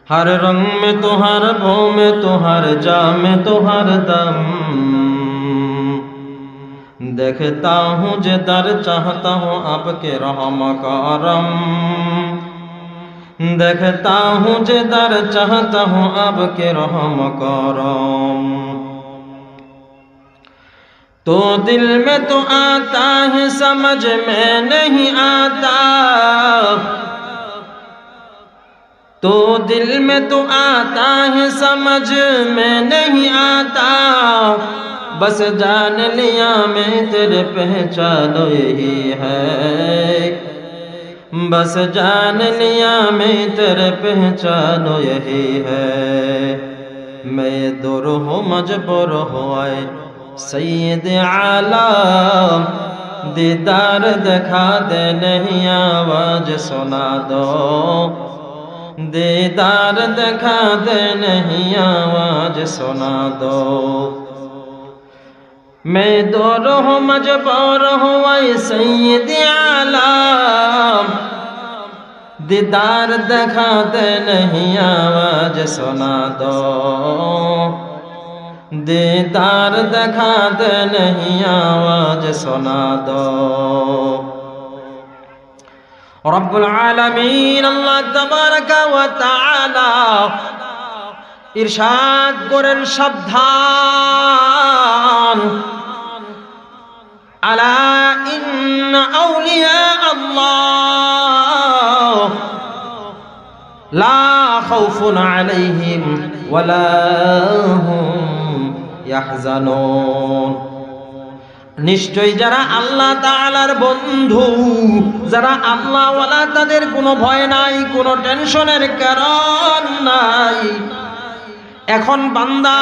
हर रंग में तो हर भो में तो हर जा में तो हर दम देखता हूँ जे दर चाहता हूँ आपके रहम करम देखता हूँ जे दर चाहता हूँ आपके रहम करम तो दिल में तो आता है समझ में नहीं आता तो दिल में तो आता है समझ में नहीं आता बस जान लिया मैं तेरे पहचानो यही है बस जान लिया मैं तेरे पहचानो यही है मैं दूर हो मजबूर हो आए सैयद आलम दीदार दिखा दे नहीं आवाज सुना दो दीदार दिखा दे नहीं आवाज सुना दो मैं दूर हूँ मजबूर हूँ ऐ सैयद आलम दीदार दिखा दे नहीं आवाज सुना दो दीदार दिखा दे नहीं आवाज सुना दो रब्बुल आलमीन अल्लाह तबारक व तआला इरशाद करें सावधान अला इन्न औलिया अल्लाह ला खौफुन अलैहिम वला हुम याहजानुन निश्चय যারা আল্লাহ তাআলার বন্ধু যারা আল্লাহ ওয়ালা তাদের কোনো ভয় নাই কোনো টেনশনের কারণ নাই এখন বান্দা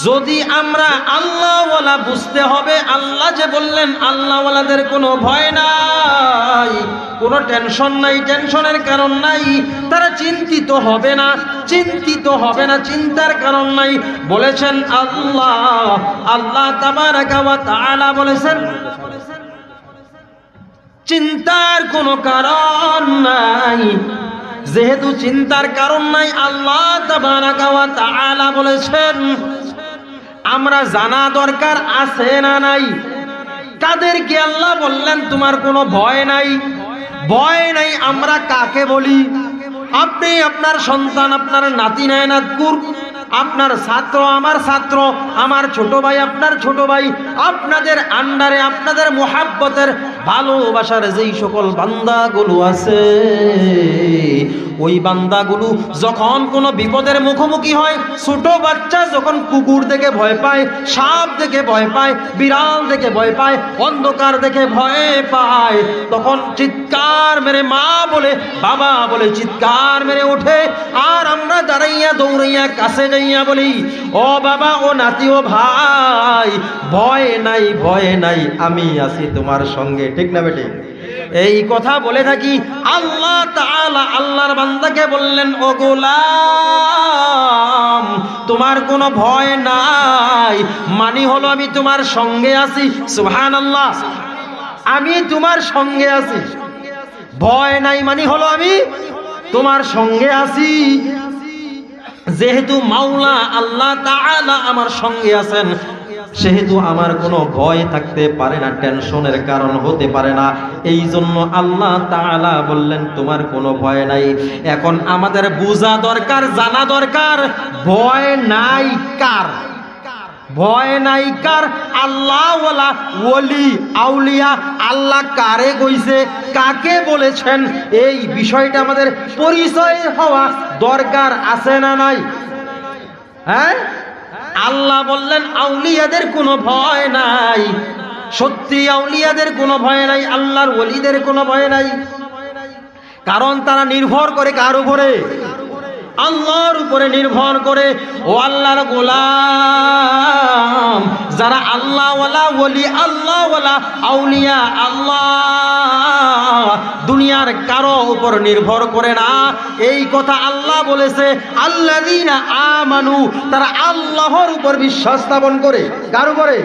যদি আমরা আল্লাহ ওয়ালা বুঝতে হবে আল্লাহ যে বললেন আল্লাহ ওয়ালাদের কোনো ভয় নাই কোনো টেনশন নাই টেনশনের কারণ নাই তারা চিন্তিত হবে না চিন্তার কারণ নাই বলেছেন আল্লাহ তাবারাকা ওয়া তাআলা বলেছেন চিন্তার কোনো কারণ নাই যেহেতু চিন্তার কারণ নাই আল্লাহ তাবারাকা ওয়া তাআলা বলেছেন আমরা জানা দরকার আছে না নাই তাদেরকে আল্লাহ বললেন তোমার কোনো ভয় নাই আমরা কাকে বলি আপনি আপনার সন্তান আপনার নাতি নাতকুর আপনার ছাত্র আমার ছোট ভাই আপনার ছোট ভাই আপনাদের আন্ডারে আপনাদের মোহাব্বতের ভালোবাসার যেই সকল বান্দাগুলো আছে ওই বান্দাগুলো যখন কোনো বিপদের মুখোমুখি হয় ছোট বাচ্চা যখন কুকুর দেখে ভয় পায় সাপ দেখে ভয় পায় বিড়াল দেখে ভয় পায় অন্ধকার দেখে ভয় পায় তখন চিৎকার মেরে মা বলে বাবা বলে চিৎকার মেরে ওঠে আর আমরা দাঁড়াইয়া দৌড়াইয়া কাছে যাইয়া বলি ও বাবা ও নাতি ও ভাই ভয় নাই আমি আছি তোমার সঙ্গে ঠিক না বেটে এই কথা বলে থাকি আল্লাহ তাআলা আল্লাহর বান্দাকে বললেন ও গোলাম তোমার কোনো ভয় নাই মানে হলো আমি তোমার সঙ্গে আছি সুবহানাল্লাহ আমি তোমার সঙ্গে আছি ভয় নাই মানে হলো আমি তোমার সঙ্গে আছি যেহেতু মাওলা আল্লাহ তাআলা আমার সঙ্গে আছেন সেহেতু আমার কোনো ভয় থাকতে পারে না টেনশনের কারণ হতে পারে না এই জন্য আল্লাহ তাআলা বললেন তোমার কোনো ভয় নাই এখন আমাদের বোঝা দরকার জানা দরকার ভয় নাই কার আল্লাহ ওয়ালা ওলি আউলিয়া আল্লাহ কারে কইছে কাকে বলেছেন এই বিষয়টা আমাদের পরিচয় হওয়া দরকার আছে না নাই হ্যাঁ আল্লাহ বললেন আউলিয়াদের কোনো ভয় নাই সত্যি আউলিয়াদের কোনো ভয় নাই আল্লাহর ওলিদের কোনো ভয় নাই কারণ তারা নির্ভর করে কার উপরে আল্লাহর উপরে নির্ভর করে ও আল্লাহর গোলাম যারা আল্লাহ ওয়ালা ওলি আল্লাহ ওয়ালা আউলিয়া আল্লাহ দুনিয়ার কারো উপর নির্ভর করে না এই কথা আল্লাহ বলেছে আল্লাযীনা আমানু তারা আল্লাহর উপর বিশ্বাস স্থাপন করে কার উপরে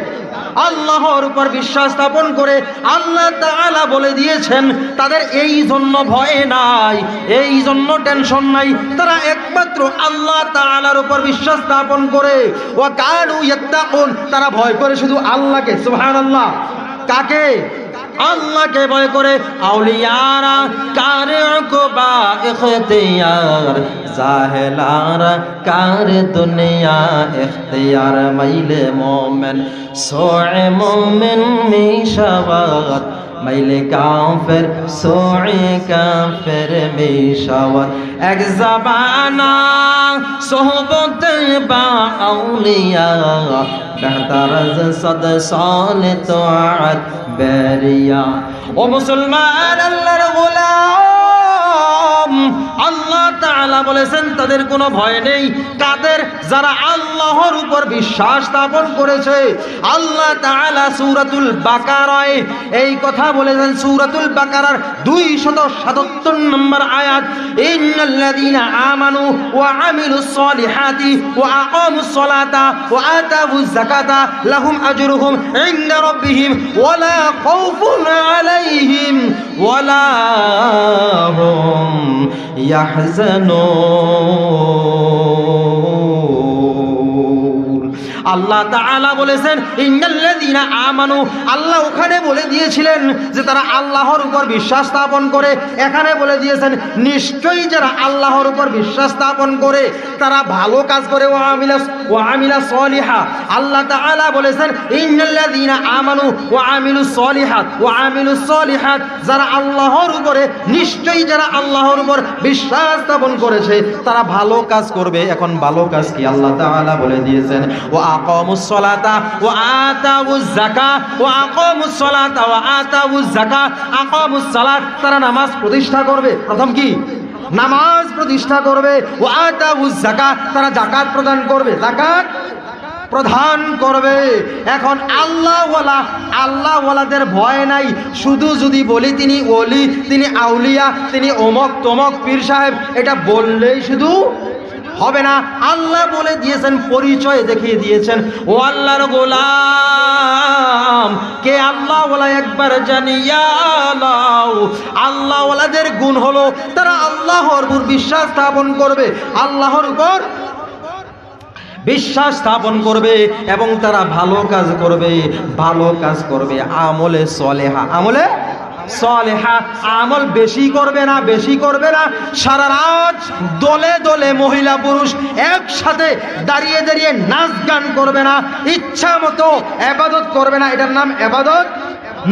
আল্লাহর উপর বিশ্বাস স্থাপন করে আল্লাহ তাআলা বলে দিয়েছেন তাদের এই জন্য ভয় নাই, এই জন্য টেনশন নাই, তারা একমাত্র আল্লাহ তাআলার উপর বিশ্বাস স্থাপন করে ওয়া কানু ইয়াত্তাকুন, তারা ভয় করে শুধু আল্লাহকে। সুবহানাল্লাহ। কাকে? আল্লাহকে ভয় করে। আউলিয়ারা কারে উকবা ইখতিয়ার, জাহেলারা কারে দুনিয়া ইখতিয়ার, মাইলে মোমেন সোয়ে মোমেন মিশাওয়াত, মাইলে কাফের সোয়ে কাফের মিশাওয়াত। এক জাবানা সোহবতে বা আউলিয়া, বেহতার সদ সালে তোয়াত বেরিয়া। ও মুসলমান, আল্লাহর গোলাম, আল্লাহ তাআলা বলেছেন তাদের কোনো ভয় নেই। তাদের যারা আল্লাহর উপর বিশ্বাস স্থাপন করেছে। আল্লাহ তাআলা সূরাতুল বাকারায় এই কথা বলেছেন, সূরাতুল বাকারার 277 নম্বর আয়াত, ইন্নাল্লাযীনা আমানু ওয়া আমিলুস সলিহাতি ওয়া আকামুস সালাতা ওয়া আতাউয যাকাতা লাহুম আজরুহুম ইনদা রাব্বিহিম ওয়া লা খাউফুন আলাইহিম ওয়া লা হুম ইয়াহজানুন। আল্লাহ তাআলা বলেছেন ইন্নাল্লাযীনা আমানু, আল্লাহ ওখানে বলে দিয়েছিলেন যে তারা আল্লাহর উপর বিশ্বাস স্থাপন করে, এখানে বলে দিয়েছেন নিশ্চয়ই যারা আল্লাহর উপর বিশ্বাস স্থাপন করে তারা ভালো কাজ করে। ওয়া আমিলা সলিহা, আল্লাহ তাআলা বলেছেন ইন্নাল্লাযীনা আমানু ওয়া আমিলুস সলিহাত, যারা আল্লাহর উপরে নিশ্চয়ই যারা আল্লাহর উপর বিশ্বাস স্থাপন করেছে তারা ভালো কাজ করবে। এখন ভালো কাজ কি? আল্লাহ তাআলা বলে দিয়েছেন ওয়া আকামুস সালাতা ওয়া আতাউয যাকাত ওয়া আকামুস সালাতা ওয়া আতাউয যাকাত। আকামুস সালাত, তারা নামাজ প্রতিষ্ঠা করবে। প্রথম কি? নামাজ প্রতিষ্ঠা করবে। ওয়া আতাউয যাকাত, তারা যাকাত প্রদান করবে, যাকাত প্রদান করবে। এখন আল্লাহওয়ালাদের ভয় নাই। শুধু যদি বলি তিনি ওলি, তিনি আউলিয়া, তিনি অমক তমক পীর সাহেব, এটা বললেই শুধু হবে না। আল্লাহ বলে দিয়েছেন, পরিচয় দেখিয়ে দিয়েছেন। ও আল্লাহর গোলাম, কে আল্লাহওয়ালা একবার জানিয়া নাও। আল্লাহওয়ালাদের গুণ হলো তারা আল্লাহর উপর বিশ্বাস স্থাপন করবে, আল্লাহর উপর বিশ্বাস স্থাপন করবে এবং তারা ভালো কাজ করবে। ভালো কাজ করবে আমলে সলেহা, আমলে সলেহা। আমল বেশি করবে না, বেশি করবে না। সারা রাত দলে দলে মহিলা পুরুষ একসাথে দাঁড়িয়ে দাঁড়িয়ে নাচ গান করবে না, ইচ্ছা মতো ইবাদত করবে না। এটার নাম ইবাদত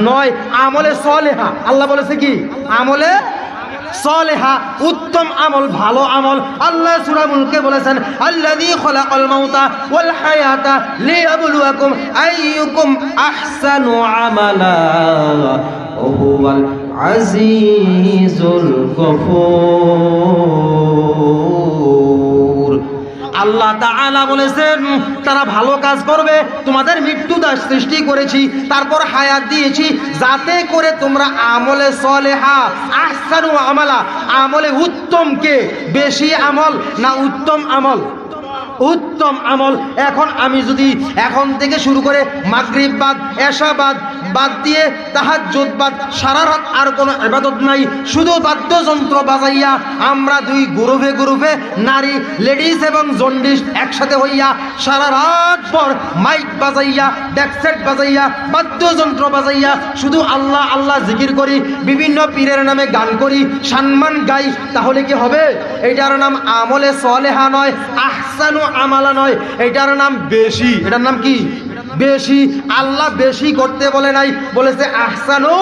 নয়, আমলে সলেহা। আল্লাহ বলেছে কি? আমলে সলেহা, উত্তম আমল, ভালো আমল। আল্লাহ সূরা মুলকে বলেছেন আল্লাযী খালাকাল মাউতা ওয়াল হায়াতা লিয়াবলুয়াকুম আইয়ুকুম আহসানু আমালা ওয়া হুয়াল আজিজুল গফুর। আল্লাহ তাআলা বলেছেন তারা ভালো কাজ করবে। তোমাদের মৃত্যু দাস সৃষ্টি করেছি, তারপর হায়াত দিয়েছি যাতে করে তোমরা আমলে সলেহা, আহসানু আমালা, আমলে উত্তম। কে বেশি আমল না উত্তম আমল? উত্তম আমল। এখন আমি যদি এখন থেকে শুরু করে মাগরিব বাদ, এশা বাদ দিয়ে তাহাজ্জুদ বাদ, সারা রাত আর কোনো ইবাদত নাই, শুধু বাদ্যযন্ত্র বাজাইয়া আমরা দুই গ্রুপে নারী, লেডিস এবং জন্ডিস একসাথে হইয়া সারা রাত পর মাইক বাজাইয়া, ডেকসেট বাজাইয়া, বাদ্যযন্ত্র বাজাইয়া শুধু আল্লাহ আল্লাহ জিকির করি, বিভিন্ন পীরের নামে গান করি, সম্মান গাই, তাহলে কি হবে? এটার নাম আমলে সলেহা নয়, আহসানু আমালা নয়, এটার নাম বেশি। এটার নাম কি? বেশি। আল্লাহ বেশি করতে বলে নাই, বলেছে আহসানু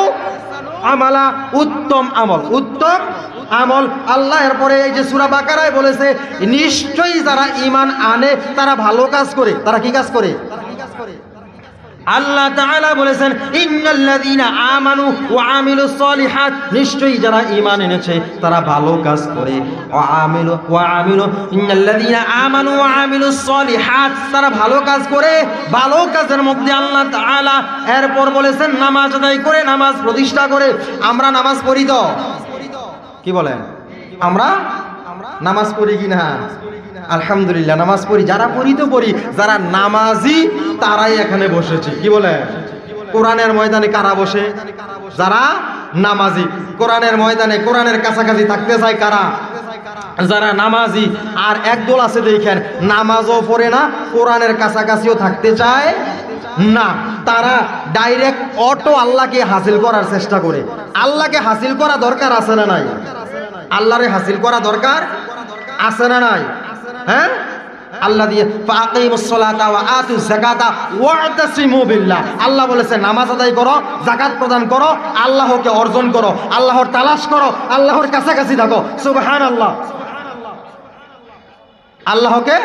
আমালা, উত্তম আমল, উত্তম আমল। আল্লাহ এরপরে এই যে সূরা বাকারায় বলেছে নিশ্চয়ই যারা ঈমান আনে তারা ভালো কাজ করে। তারা কি কাজ করে? আল্লাহ তাআলা বলেছেন ইন্নাল্লাযীনা আমানু ওয়া আমিলুস সলিহাত, নিশ্চয়ই যারা ঈমান এনেছে তারা ভালো কাজ করে। ইন্নাল্লাযীনা আমানু ওয়া আমিলুস সলিহাত, তারা ভালো কাজ করে। ভালো কাজের মধ্যে আল্লাহ তাআলা এরপর বলেছেন নামাজ আদায় করে, নামাজ প্রতিষ্ঠা করে। আমরা নামাজ পড়ি তো, কি বলেন? আমরা নামাজ পড়ি কিনা? আলহামদুলিল্লাহ নামাজ পড়ি। যারা পড়ি তো পড়ি, যারা নামাজি তারাই এখানে বসেছে। কি বলে? কোরআনের ময়দানে কারা বসে? যারা নামাজি। কোরআনের ময়দানে কোরআনের কাছাকাছি থাকতে চায় কারা? যারা নামাজি। আর একদল আছে দেখেন নামাজও পড়ে না, কোরআনের কাছাকাছিও থাকতে চায় না, তারা ডাইরেক্ট অটো আল্লাহকে হাসিল করার চেষ্টা করে। আল্লাহকে হাসিল করা দরকার আছে না নাই? আল্লাহরে হাসিল করা দরকার আছে না নাই? হ্যাঁ, আল্লাহ দিয়ে ফাকিমুস সালাতা ওয়া আতুজ যাকাতা ওয়াতাসিমু বিল্লাহ। আল্লাহ বলেছে নামাজ আদায় করো, যাকাত প্রদান করো, আল্লাহকে অর্জন করো, আল্লাহর তালাশ করো, আল্লাহর কাছাকাছি থাকো। সুবহানাল্লাহ। আল্লাহকে